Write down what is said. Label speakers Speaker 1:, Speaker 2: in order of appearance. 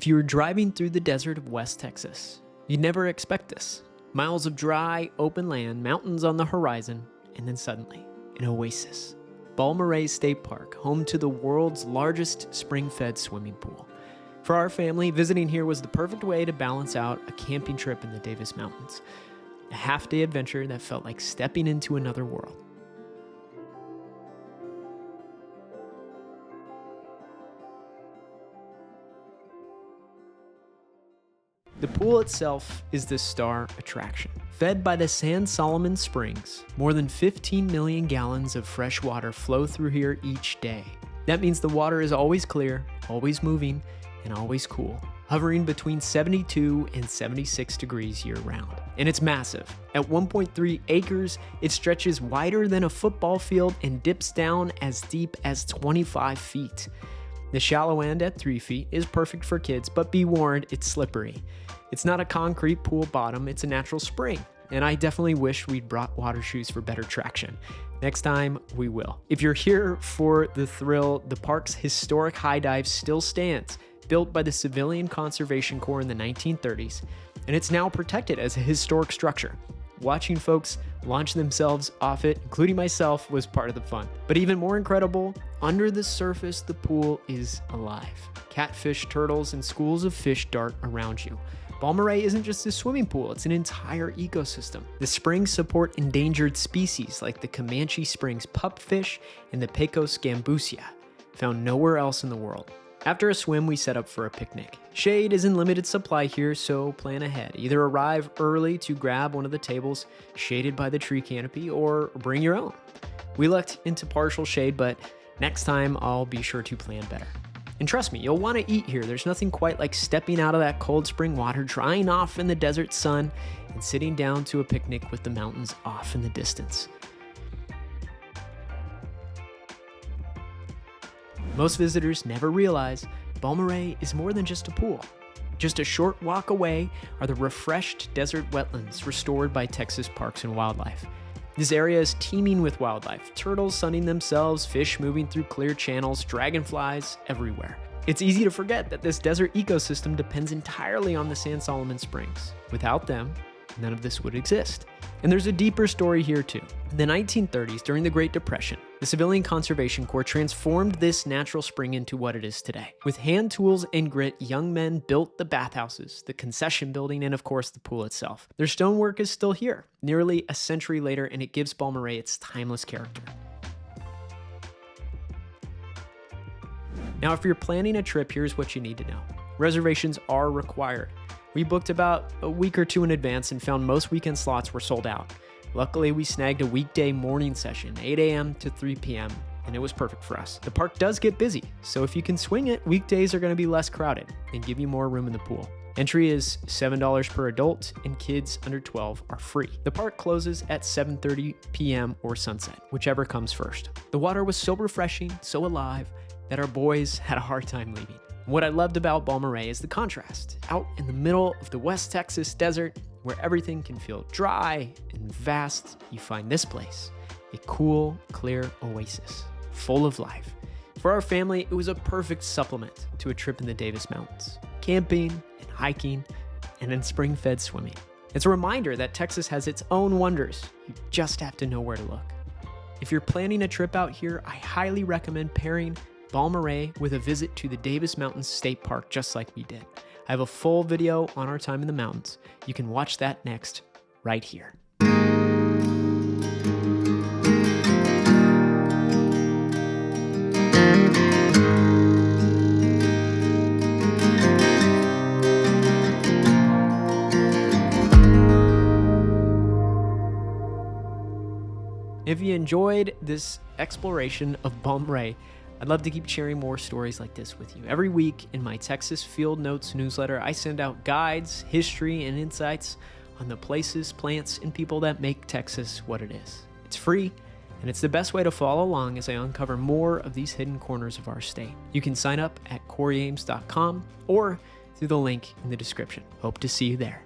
Speaker 1: If you were driving through the desert of West Texas, you'd never expect this. Miles of dry, open land, mountains on the horizon, and then suddenly, an oasis. Balmorhea State Park, home to the world's largest spring-fed swimming pool. For our family, visiting here was the perfect way to balance out a camping trip in the Davis Mountains. A half-day adventure that felt like stepping into another world. The pool itself is the star attraction. Fed by the San Solomon Springs, more than 15 million gallons of fresh water flow through here each day. That means the water is always clear, always moving, and always cool, hovering between 72 and 76 degrees year-round. And it's massive. At 1.3 acres, it stretches wider than a football field and dips down as deep as 25 feet. The shallow end at 3 feet is perfect for kids, but be warned, it's slippery. It's not a concrete pool bottom, it's a natural spring. And I definitely wish we'd brought water shoes for better traction. Next time, we will. If you're here for the thrill, the park's historic high dive still stands, built by the Civilian Conservation Corps in the 1930s, and it's now protected as a historic structure. Watching folks launch themselves off it, including myself, was part of the fun. But even more incredible, under the surface, the pool is alive. Catfish, turtles, and schools of fish dart around you. Balmorhea isn't just a swimming pool, it's an entire ecosystem. The springs support endangered species like the Comanche Springs pupfish and the Pecos gambusia, found nowhere else in the world. After a swim, we set up for a picnic. Shade is in limited supply here, so plan ahead. Either arrive early to grab one of the tables shaded by the tree canopy, or bring your own. We lucked into partial shade, but next time I'll be sure to plan better. And trust me, you'll want to eat here. There's nothing quite like stepping out of that cold spring water, drying off in the desert sun, and sitting down to a picnic with the mountains off in the distance. Most visitors never realize Balmorhea is more than just a pool. Just a short walk away are the refreshed desert wetlands restored by Texas Parks and Wildlife. This area is teeming with wildlife, turtles sunning themselves, fish moving through clear channels, dragonflies everywhere. It's easy to forget that this desert ecosystem depends entirely on the San Solomon Springs. Without them, none of this would exist. And there's a deeper story here too. In the 1930s, during the Great Depression, the Civilian Conservation Corps transformed this natural spring into what it is today. With hand tools and grit, young men built the bathhouses, the concession building, and of course the pool itself. Their stonework is still here, nearly a century later, and it gives Balmorhea its timeless character. Now, if you're planning a trip, here's what you need to know. Reservations are required. We booked about a week or two in advance and found most weekend slots were sold out. Luckily, we snagged a weekday morning session, 8 a.m. to 3 p.m., and it was perfect for us. The park does get busy, so if you can swing it, weekdays are going to be less crowded and give you more room in the pool. Entry is $7 per adult, and kids under 12 are free. The park closes at 7:30 p.m. or sunset, whichever comes first. The water was so refreshing, so alive, that our boys had a hard time leaving. What I loved about Balmorhea is the contrast. Out in the middle of the West Texas desert, where everything can feel dry and vast, you find this place, a cool, clear oasis, full of life. For our family, it was a perfect supplement to a trip in the Davis Mountains, camping and hiking, and then spring-fed swimming. It's a reminder that Texas has its own wonders. You just have to know where to look. If you're planning a trip out here, I highly recommend pairing Balmorhea with a visit to the Davis Mountains State Park, just like we did. I have a full video on our time in the mountains. You can watch that next, right here. If you enjoyed this exploration of Balmorhea, I'd love to keep sharing more stories like this with you. Every week in my Texas Field Notes newsletter, I send out guides, history, and insights on the places, plants, and people that make Texas what it is. It's free, and it's the best way to follow along as I uncover more of these hidden corners of our state. You can sign up at coryames.com or through the link in the description. Hope to see you there.